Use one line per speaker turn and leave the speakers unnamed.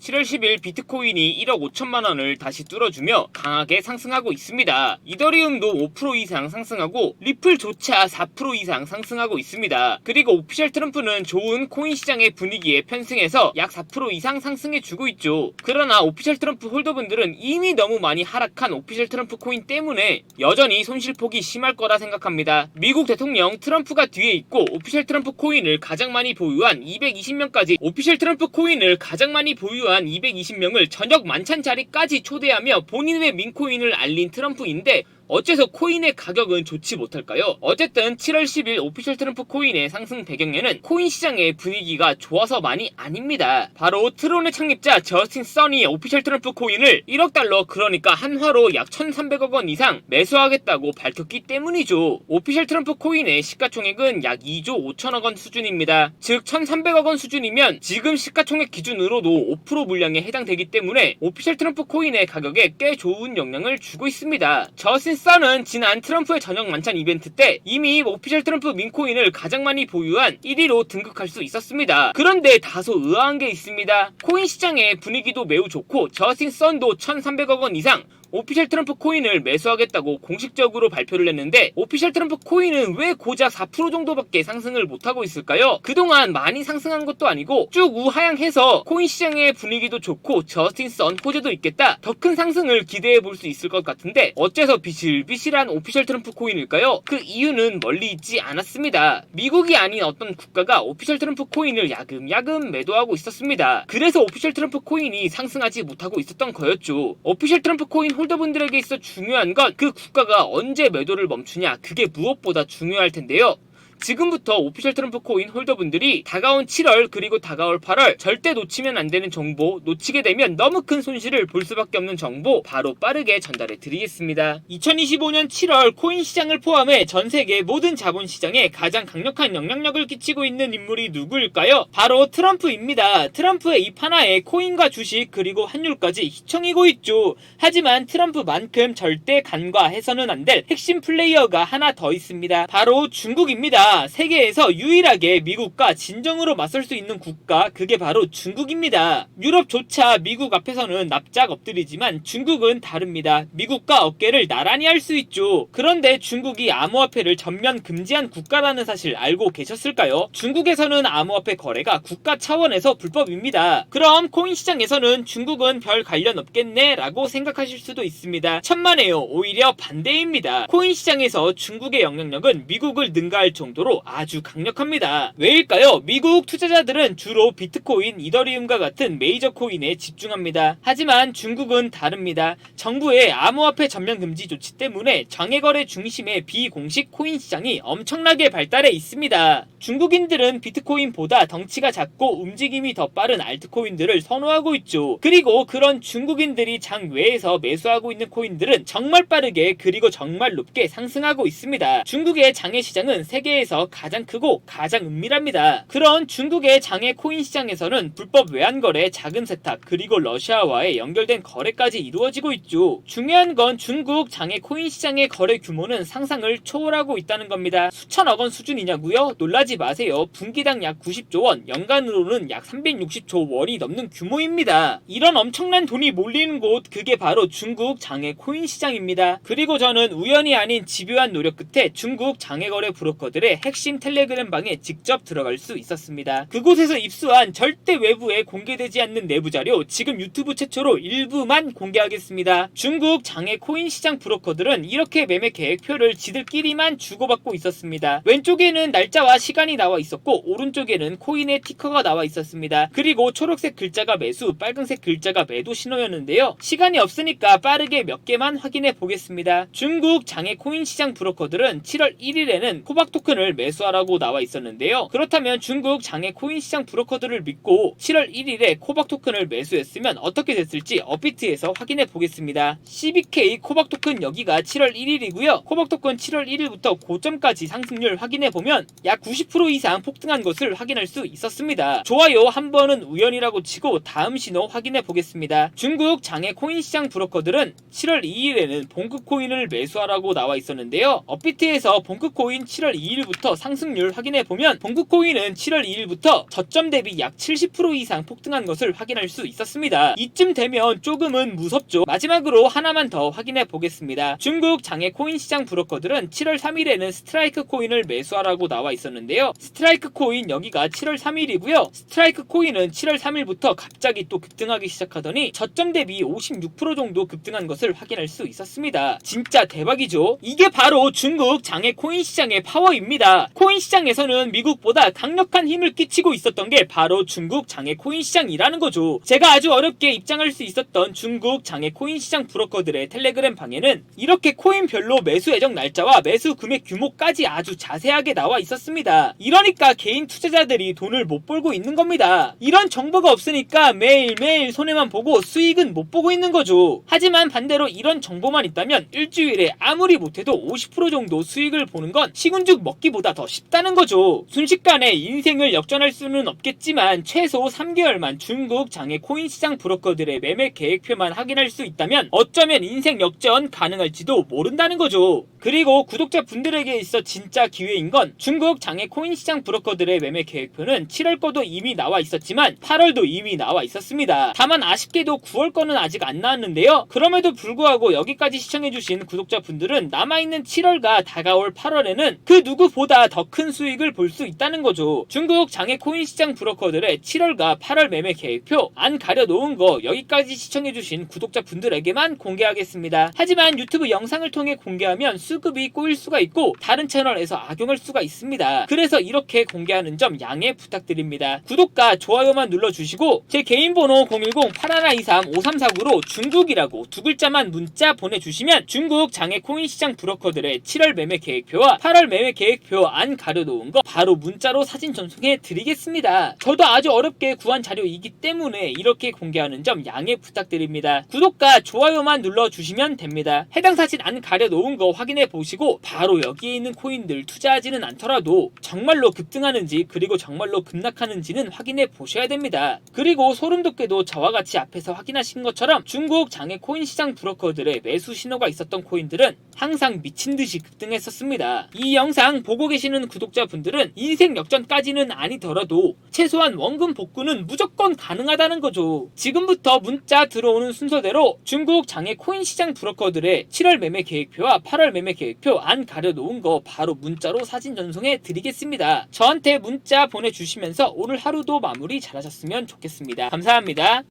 7월 10일 비트코인이 1억 5천만 원을 다시 뚫어주며 강하게 상승하고 있습니다. 이더리움도 5% 이상 상승하고 리플조차 4% 이상 상승하고 있습니다. 그리고 오피셜 트럼프는 좋은 코인 시장의 분위기에 편승해서 약 4% 이상 상승해주고 있죠. 그러나 오피셜 트럼프 홀더분들은 이미 너무 많이 하락한 오피셜 트럼프 코인 때문에 여전히 손실폭이 심할 거라 생각합니다. 미국 대통령 트럼프가 뒤에 있고 오피셜 트럼프 코인을 가장 많이 보유한 220명까지 오피셜 트럼프 코인을 가장 많이 보유한 220명을 저녁 만찬 자리까지 초대하며 본인의 민코인을 알린 트럼프인데 어째서 코인의 가격은 좋지 못할까요? 어쨌든 7월 10일 오피셜 트럼프 코인의 상승 배경에는 코인 시장의 분위기가 좋아서만이 아닙니다. 바로 트론의 창립자 저스틴 선이 오피셜 트럼프 코인을 1억 달러 그러니까 한화로 약 1,300억 원 이상 매수하겠다고 밝혔기 때문이죠. 오피셜 트럼프 코인의 시가총액은 약 2조 5천억 원 수준입니다. 즉 1,300억 원 수준이면 지금 시가총액 기준으로도 5% 물량에 해당되기 때문에 오피셜 트럼프 코인의 가격에 꽤 좋은 영향을 주고 있습니다. 저스틴 선은 지난 트럼프의 저녁 만찬 이벤트 때 이미 오피셜 트럼프 민코인을 가장 많이 보유한 1위로 등극할 수 있었습니다. 그런데 다소 의아한 게 있습니다. 코인 시장의 분위기도 매우 좋고 저스틴 선도 1,300억 원 이상 오피셜 트럼프 코인을 매수하겠다고 공식적으로 발표를 했는데 오피셜 트럼프 코인은 왜 고작 4% 정도밖에 상승을 못하고 있을까요? 그동안 많이 상승한 것도 아니고 쭉 우하향해서 코인 시장의 분위기도 좋고 저스틴 선 호재도 있겠다 더 큰 상승을 기대해 볼 수 있을 것 같은데 어째서 비실비실한 오피셜 트럼프 코인일까요? 그 이유는 멀리 있지 않았습니다. 미국이 아닌 어떤 국가가 오피셜 트럼프 코인을 야금야금 매도하고 있었습니다. 그래서 오피셜 트럼프 코인이 상승하지 못하고 있었던 거였죠. 오피셜 트럼프 코인 홀더분들에게 있어 중요한 건 그 국가가 언제 매도를 멈추냐 그게 무엇보다 중요할 텐데요. 지금부터 오피셜 트럼프 코인 홀더분들이 다가온 7월 그리고 다가올 8월 절대 놓치면 안 되는 정보, 놓치게 되면 너무 큰 손실을 볼 수밖에 없는 정보 바로 빠르게 전달해 드리겠습니다. 2025년 7월 코인 시장을 포함해 전 세계 모든 자본 시장에 가장 강력한 영향력을 끼치고 있는 인물이 누구일까요? 바로 트럼프입니다. 트럼프의 입 하나에 코인과 주식 그리고 환율까지 휘청이고 있죠. 하지만 트럼프만큼 절대 간과해서는 안 될 핵심 플레이어가 하나 더 있습니다. 바로 중국입니다. 세계에서 유일하게 미국과 진정으로 맞설 수 있는 국가 그게 바로 중국입니다. 유럽조차 미국 앞에서는 납작 엎드리지만 중국은 다릅니다. 미국과 어깨를 나란히 할 수 있죠. 그런데 중국이 암호화폐를 전면 금지한 국가라는 사실 알고 계셨을까요? 중국에서는 암호화폐 거래가 국가 차원에서 불법입니다. 그럼 코인 시장에서는 중국은 별 관련 없겠네 라고 생각하실 수도 있습니다. 천만에요. 오히려 반대입니다. 코인 시장에서 중국의 영향력은 미국을 능가할 정도로 아주 강력합니다. 왜일까요? 미국 투자자들은 주로 비트코인, 이더리움과 같은 메이저 코인에 집중합니다. 하지만 중국은 다릅니다. 정부의 암호화폐 전면 금지 조치 때문에 장외거래 중심의 비공식 코인 시장이 엄청나게 발달해 있습니다. 중국인들은 비트코인보다 덩치가 작고 움직임이 더 빠른 알트코인들을 선호하고 있죠. 그리고 그런 중국인들이 장외에서 매수하고 있는 코인들은 정말 빠르게 그리고 정말 높게 상승하고 있습니다. 중국의 장외 시장은 세계에서 가장 크고 가장 은밀합니다. 그런 중국의 장외 코인 시장에서는 불법 외환거래, 자금 세탁, 그리고 러시아와의 연결된 거래까지 이루어지고 있죠. 중요한 건 중국 장외 코인 시장의 거래 규모는 상상을 초월하고 있다는 겁니다. 수천억 원 수준이냐고요? 놀라지 마세요. 분기당 약 90조 원, 연간으로는 약 360조 원이 넘는 규모입니다. 이런 엄청난 돈이 몰리는 곳 그게 바로 중국 장외 코인 시장입니다. 그리고 저는 우연이 아닌 집요한 노력 끝에 중국 장외거래 브로커들의 핵심 텔레그램 방에 직접 들어갈 수 있었습니다. 그곳에서 입수한 절대 외부에 공개되지 않는 내부 자료 지금 유튜브 최초로 일부만 공개하겠습니다. 중국 장외 코인 시장 브로커들은 이렇게 매매 계획표를 지들끼리만 주고받고 있었습니다. 왼쪽에는 날짜와 시간이 나와 있었고 오른쪽에는 코인의 티커가 나와 있었습니다. 그리고 초록색 글자가 매수, 빨간색 글자가 매도 신호였는데요. 시간이 없으니까 빠르게 몇 개만 확인해 보겠습니다. 중국 장외 코인 시장 브로커들은 7월 1일에는 코박 토큰을 매수하라고 나와 있었는데요. 그렇다면 중국 장외 코인 시장 브로커들을 믿고 7월 1일에 코박 토큰을 매수했으면 어떻게 됐을지 업비트에서 확인해 보겠습니다. CBK 코박 토큰 여기가 7월 1일이고요. 코박 토큰 7월 1일부터 고점까지 상승률 확인해 보면 약 90% 이상 폭등한 것을 확인할 수 있었습니다. 좋아요 한 번은 우연이라고 치고 다음 신호 확인해 보겠습니다. 중국 장외 코인 시장 브로커들은 7월 2일에는 봉크코인을 매수하라고 나와 있었는데요. 업비트에서 봉크코인 7월 2일부터 2일부터 상승률 확인해보면 동국코인은 7월 2일부터 저점 대비 약 70% 이상 폭등한 것을 확인할 수 있었습니다. 이쯤 되면 조금은 무섭죠. 마지막으로 하나만 더 확인해 보겠습니다. 중국 장외 코인 시장 브로커들은 7월 3일에는 스트라이크 코인을 매수하라고 나와 있었는데요. 스트라이크 코인 여기가 7월 3일이고요. 스트라이크 코인은 7월 3일부터 갑자기 또 급등하기 시작하더니 저점 대비 56% 정도 급등한 것을 확인할 수 있었습니다. 진짜 대박이죠. 이게 바로 중국 장외 코인 시장의 파워입니다. 코인 시장에서는 미국보다 강력한 힘을 끼치고 있었던 게 바로 중국 장외 코인 시장이라는 거죠. 제가 아주 어렵게 입장할 수 있었던 중국 장외 코인 시장 브로커들의 텔레그램 방에는 이렇게 코인별로 매수 예정 날짜와 매수 금액 규모까지 아주 자세하게 나와 있었습니다. 이러니까 개인 투자자들이 돈을 못 벌고 있는 겁니다. 이런 정보가 없으니까 매일매일 손해만 보고 수익은 못 보고 있는 거죠. 하지만 반대로 이런 정보만 있다면 일주일에 아무리 못해도 50% 정도 수익을 보는 건 시군죽 먹기보다 더 쉽다는 거죠. 순식간에 인생을 역전할 수는 없겠지만 최소 3개월만 중국 장외 코인 시장 브로커들의 매매 계획표만 확인할 수 있다면 어쩌면 인생 역전 가능할지도 모른다는 거죠. 그리고 구독자분들에게 있어 진짜 기회인 건 중국 장외 코인 시장 브로커들의 매매 계획표는 7월 거도 이미 나와 있었지만 8월도 이미 나와 있었습니다. 다만 아쉽게도 9월 거는 아직 안 나왔는데요. 그럼에도 불구하고 여기까지 시청해주신 구독자분들은 남아있는 7월과 다가올 8월에는 그 누구보다 더 큰 수익을 볼 수 있다는 거죠. 중국 장외 코인 시장 브로커들의 7월과 8월 매매 계획표 안 가려놓은 거 여기까지 시청해주신 구독자분들에게만 공개하겠습니다. 하지만 유튜브 영상을 통해 공개하면 수급이 꼬일 수가 있고 다른 채널에서 악용할 수가 있습니다. 그래서 이렇게 공개하는 점 양해 부탁드립니다. 구독과 좋아요만 눌러주시고 제 개인 번호 010-8123-5349로 중국이라고 두 글자만 문자 보내주시면 중국 장외 코인 시장 브로커들의 7월 매매 계획표와 8월 매매 계획표 안 가려놓은 거 바로 문자로 사진 전송해 드리겠습니다. 저도 아주 어렵게 구한 자료이기 때문에 이렇게 공개하는 점 양해 부탁드립니다. 구독과 좋아요만 눌러주시면 됩니다. 해당 사진 안 가려놓은 거 확인해 보시고 바로 여기에 있는 코인들 투자하지는 않더라도 정말로 급등하는지 그리고 정말로 급락하는지는 확인해 보셔야 됩니다. 그리고 소름 돋게도 저와 같이 앞에서 확인하신 것처럼 중국 장외 코인 시장 브로커들의 매수 신호가 있었던 코인들은 항상 미친듯이 급등했었습니다. 이 영상 보고 계시는 구독자분들은 인생 역전까지는 아니더라도 최소한 원금 복구는 무조건 가능하다는 거죠. 지금부터 문자 들어오는 순서대로 중국 장외 코인 시장 브로커들의 7월 매매 계획표와 8월 매매 계획표 안 가려놓은 거 바로 문자로 사진 전송해 드리겠습니다. 저한테 문자 보내주시면서 오늘 하루도 마무리 잘하셨으면 좋겠습니다. 감사합니다.